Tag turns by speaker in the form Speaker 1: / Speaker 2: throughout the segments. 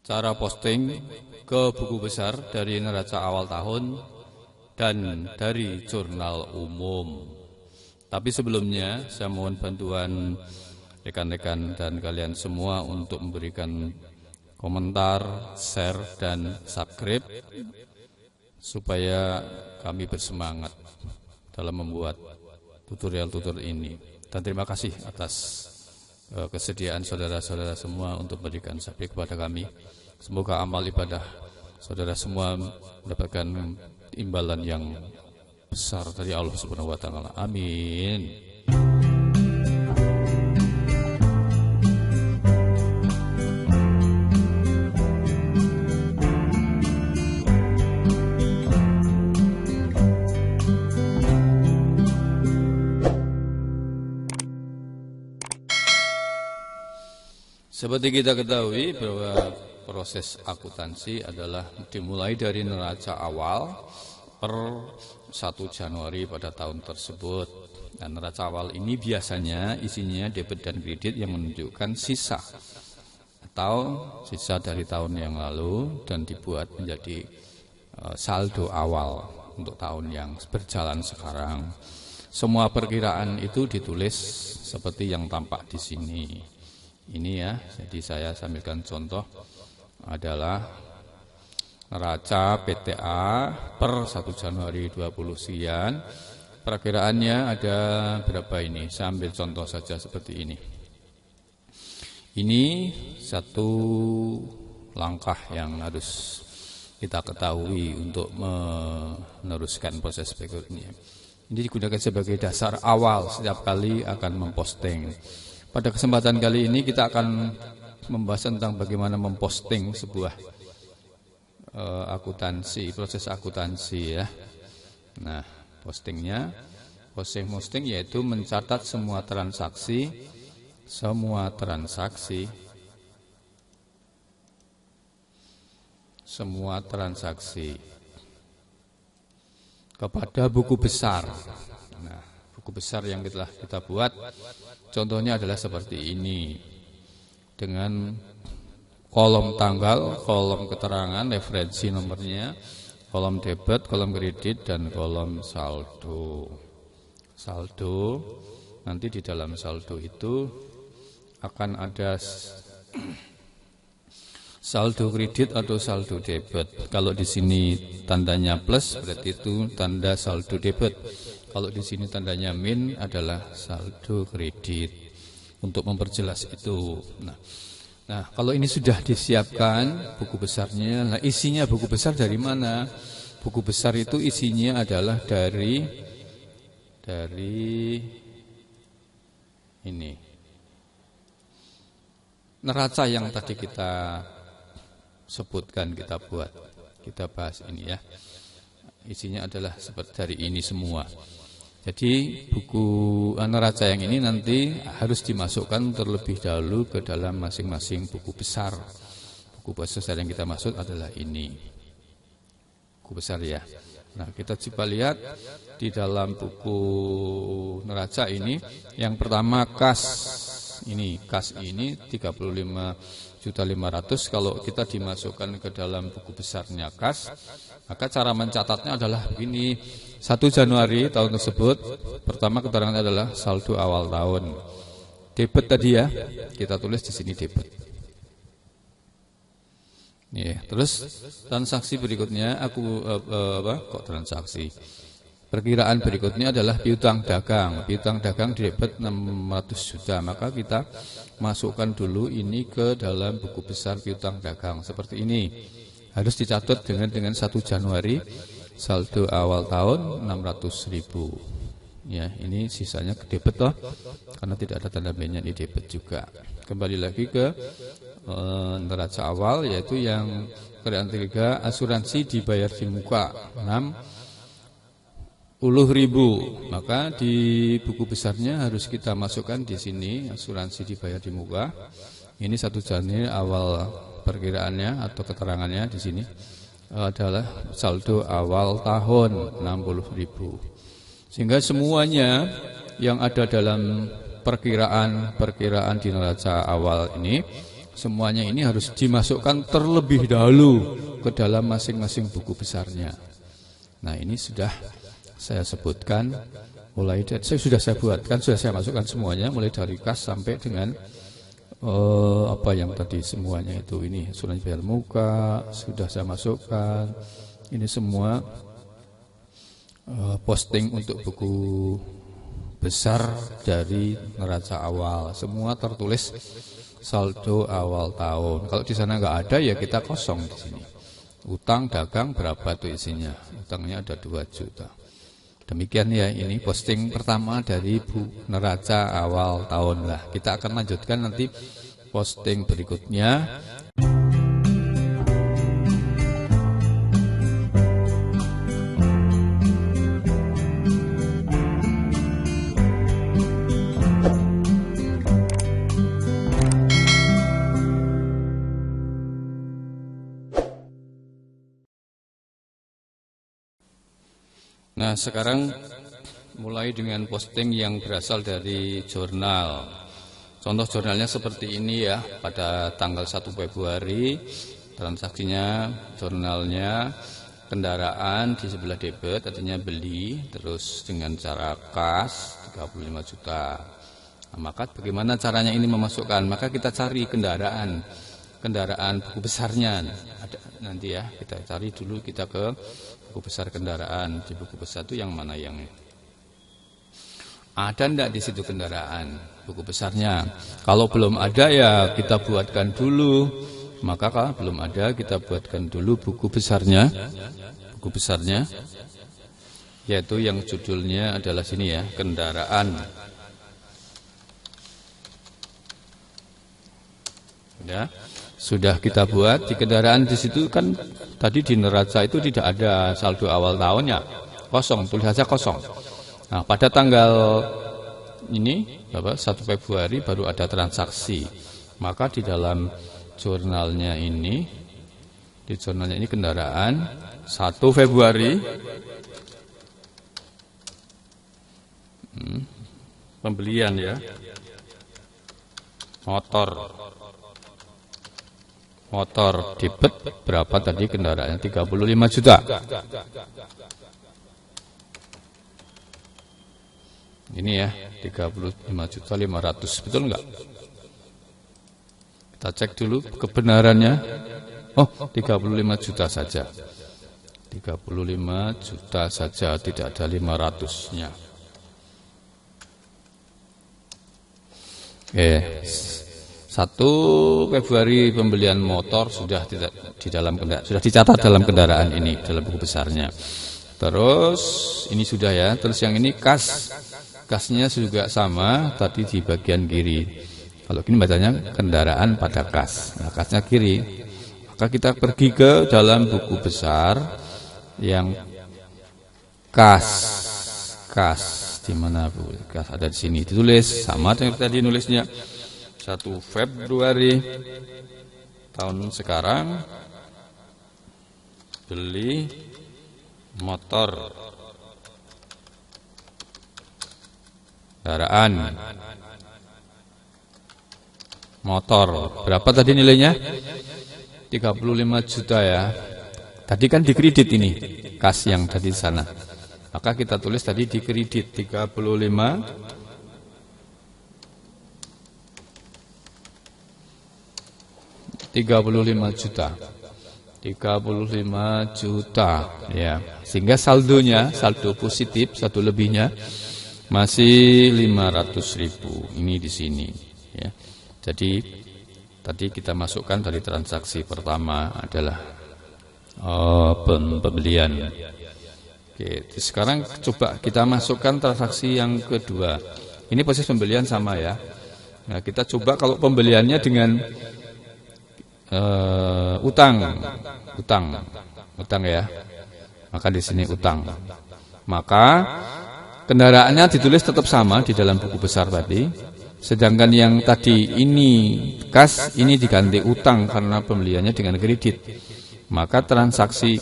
Speaker 1: cara posting ke buku besar dari neraca awal tahun dan dari jurnal umum. Tapi sebelumnya saya mohon bantuan rekan-rekan dan kalian semua untuk memberikan komentar, share, dan subscribe supaya kami bersemangat dalam membuat tutorial-tutorial ini. Dan terima kasih atas kesediaan saudara-saudara semua untuk memberikan subscribe kepada kami. Semoga amal ibadah saudara semua mendapatkan imbalan yang besar dari Allah Subhanahu wa taala. Amin. Seperti kita ketahui bahwa proses akuntansi adalah dimulai dari neraca awal per 1 Januari pada tahun tersebut. Dan neraca awal ini biasanya isinya debit dan kredit yang menunjukkan sisa atau sisa dari tahun yang lalu dan dibuat menjadi saldo awal untuk tahun yang berjalan sekarang. Semua perkiraan itu ditulis seperti yang tampak di sini. Ini ya, jadi saya sambilkan contoh adalah neraca PTA per 1 Januari 20 sekian. Perakiraannya ada berapa ini? Saya ambil contoh saja seperti ini. Ini satu langkah yang harus kita ketahui untuk meneruskan proses berikutnya. Ini digunakan sebagai dasar awal setiap kali akan memposting. Pada kesempatan kali ini kita akan membahas tentang bagaimana memposting sebuah akuntansi, proses akuntansi ya. Nah, posting yaitu mencatat semua transaksi kepada buku besar. Nah, buku besar yang telah kita buat contohnya adalah seperti ini, dengan kolom tanggal, kolom keterangan, referensi nomornya, kolom debit, kolom kredit, dan kolom saldo. Nanti di dalam saldo itu akan ada saldo kredit atau saldo debit. Kalau di sini tandanya plus, berarti itu tanda saldo debit. Kalau di sini tandanya min adalah saldo kredit. Untuk memperjelas itu. Nah, kalau ini sudah disiapkan buku besarnya, nah isinya buku besar dari mana? Buku besar itu isinya adalah dari ini. Neraca yang tadi kita sebutkan, kita buat, kita bahas ini ya. Isinya adalah seperti dari ini semua. Jadi buku neraca yang ini nanti harus dimasukkan terlebih dahulu ke dalam masing-masing buku besar. Buku besar yang kita maksud adalah ini. Buku besar ya. Nah, kita coba lihat di dalam buku neraca ini. Yang pertama kas ini 35.500.000. Kalau kita dimasukkan ke dalam buku besarnya kas, maka cara mencatatnya adalah begini. 1 Januari tahun tersebut, pertama keterangan adalah saldo awal tahun. Debit tadi ya, kita tulis di sini debit. Ya, terus transaksi berikutnya transaksi. Perkiraan berikutnya adalah piutang dagang. Piutang dagang debit 600 juta, maka kita masukkan dulu ini ke dalam buku besar piutang dagang seperti ini. Harus dicatat dengan 1 Januari saldo awal tahun 600.000. Ya, ini sisanya ke debit toh, karena tidak ada tanda B-nya di debit juga. Kembali lagi ke neraca awal, yaitu yang perkiraan 3, asuransi dibayar di muka 60.000. Maka di buku besarnya harus kita masukkan di sini asuransi dibayar di muka. Ini 1 Januari awal perkiraannya atau keterangannya di sini adalah saldo awal tahun 60.000. Sehingga semuanya yang ada dalam perkiraan di neraca awal ini semuanya ini harus dimasukkan terlebih dahulu ke dalam masing-masing buku besarnya. Nah, ini sudah saya sebutkan, sudah saya buatkan, sudah saya masukkan semuanya, mulai dari kas sampai dengan apa yang tadi semuanya itu. Ini Sunan Bayar Muka sudah saya masukkan. Ini semua posting untuk buku besar dari neraca awal. Semua tertulis saldo awal tahun. Kalau di sana nggak ada, ya kita kosong di sini. Utang dagang berapa tuh isinya? Utangnya ada 2 juta. Demikian ya, ini posting pertama dari neraca awal tahun lah. Kita akan lanjutkan nanti posting berikutnya. Nah, sekarang mulai dengan posting yang berasal dari jurnal. Contoh jurnalnya seperti ini ya, pada tanggal 1 Februari, transaksinya, jurnalnya, kendaraan di sebelah debit, artinya beli, terus dengan cara kas, 35 juta. Nah, maka bagaimana caranya ini memasukkan? Maka kita cari kendaraan buku besarnya. Ada nanti ya, kita cari dulu, kita ke buku besar kendaraan. Di buku besar itu yang mana yang ada enggak di situ kendaraan buku besarnya? Kalau belum ada ya kita buatkan dulu. Maka kalau belum ada kita buatkan dulu buku besarnya. Buku besarnya yaitu yang judulnya adalah sini ya, kendaraan. Ya. Sudah kita buat di kendaraan. Di situ kan tadi di neraca itu tidak ada saldo awal tahunnya, kosong, tulis saja kosong. Nah, pada tanggal ini 1 Februari baru ada transaksi. Maka di dalam jurnalnya ini, kendaraan 1 Februari pembelian ya, motor debit berapa tadi kendaraannya? 35 juta. Ini ya, 35.500.000, betul enggak? Kita cek dulu kebenarannya. Oh, 35 juta saja. 35 juta saja, tidak ada 500-nya. Oke. 1 Februari pembelian motor sudah tidak di dalam sudah dicatat dalam kendaraan ini, dalam buku besarnya. Terus ini sudah ya. Terus yang ini kasnya juga sama tadi di bagian kiri. Kalau ini bacanya kendaraan pada kas. Nah, kasnya kiri. Maka kita pergi ke dalam buku besar yang kas di mana Bu? Kas ada di sini. Ditulis sama dengan tadi nulisnya. 1 Februari tahun sekarang beli motor kendaraan motor berapa tadi nilainya? 35 juta ya. Tadi kan dikredit ini kas yang tadi sana, maka kita tulis tadi dikredit 35 juta. 35 juta ya. Sehingga saldo positif, saldo lebihnya masih 500.000. Ini di sini ya. Jadi tadi kita masukkan dari transaksi pertama adalah pembelian. Oke, sekarang coba kita masukkan transaksi yang kedua. Ini proses pembelian sama ya. Nah, kita coba kalau pembeliannya dengan utang ya. Maka di sini utang. Maka kendaraannya ditulis tetap sama di dalam buku besar tadi. Sedangkan yang tadi ini kas, ini diganti utang karena pembeliannya dengan kredit. Maka transaksi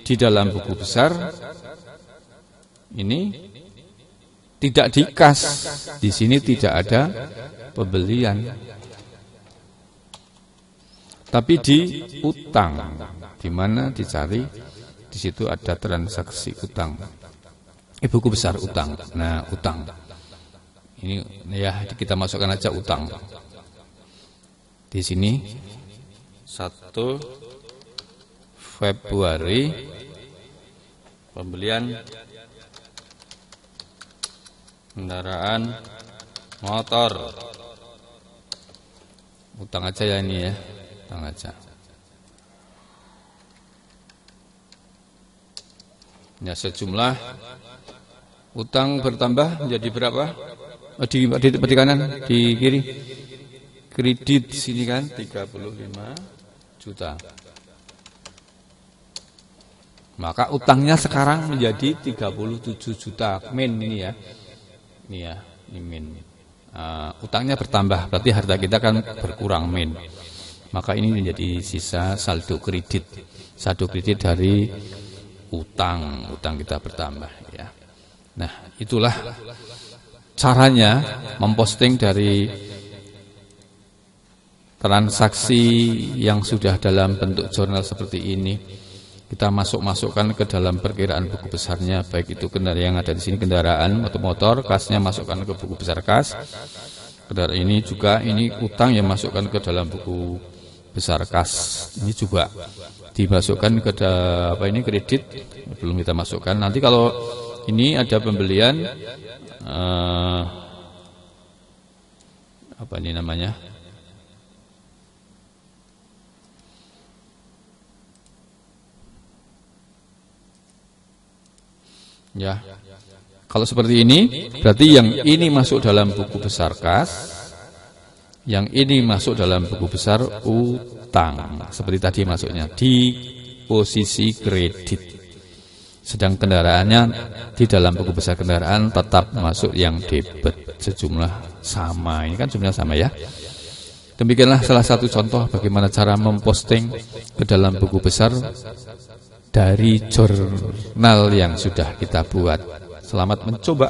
Speaker 1: di dalam buku besar ini tidak di kas. Di sini tidak ada pembelian. tapi di utang, di mana dicari di situ ada transaksi utang. Buku besar utang. Nah, utang. Ini ya kita masukkan aja utang. Di sini 1 Februari pembelian kendaraan motor. Utang aja ya ini ya. Utang aja. Ya, sejumlah utang bertambah menjadi berapa? Di kanan, di kiri. Kredit sini kan 35 juta. Maka utangnya sekarang menjadi 37 juta. Min ini ya. Ini ya, ini min. Utangnya bertambah, berarti harta kita kan berkurang min. Maka ini menjadi sisa saldo kredit. Saldo kredit dari utang kita bertambah ya. Nah, itulah caranya memposting dari transaksi yang sudah dalam bentuk jurnal seperti ini. Kita masukkan ke dalam perkiraan buku besarnya, baik itu kendaraan yang ada di sini kendaraan atau motor, kasnya masukkan ke buku besar kas. Kendaraan ini juga ini utang yang masukkan ke dalam buku besar kas. Ini juga dimasukkan ke kredit belum kita masukkan. Nanti kalau ini ada pembelian apa ini namanya? Ya. Kalau seperti ini berarti yang ini masuk dalam buku besar kas, yang ini masuk dalam buku besar utang. Seperti tadi masuknya di posisi kredit. Sedang kendaraannya di dalam buku besar kendaraan tetap masuk yang debit sejumlah sama. Ini kan jumlahnya sama ya. Demikianlah salah satu contoh bagaimana cara memposting ke dalam buku besar dari jurnal yang sudah kita buat. Selamat mencoba.